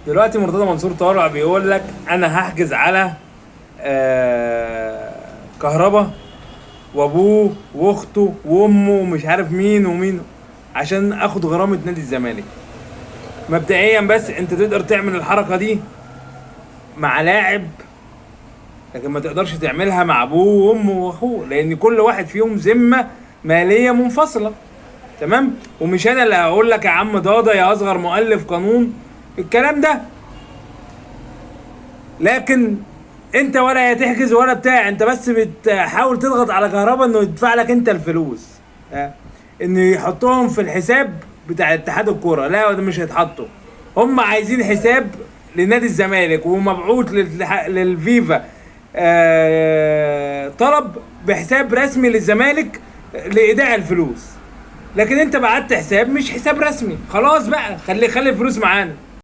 دلوقتي مرتضى منصور طالع بيقول لك انا هحجز على كهربا وابوه واخته وامه ومش عارف مين ومين عشان اخد غرامه نادي الزمالك. مبدئيا بس انت تقدر تعمل الحركه دي مع لاعب، لكن ما تقدرش تعملها مع ابوه وامه واخوه، لان كل واحد فيهم ذمه ماليه منفصله. تمام؟ ومش انا اللي هقول لك يا عم ضاضه يا اصغر مؤلف قانون الكلام ده. لكن انت ولا هتحجز ولا بتاع، انت بس بتحاول تضغط على كهربا انه يدفع لك انت الفلوس، انه يحطهم في الحساب بتاع اتحاد الكوره. لا، ده مش هيتحطوا. هم عايزين حساب لنادي الزمالك ومبعوث للفيفا طلب بحساب رسمي للزمالك لايداع الفلوس. لكن انت بعت حساب مش حساب رسمي، خلاص بقى خلي الفلوس معانا.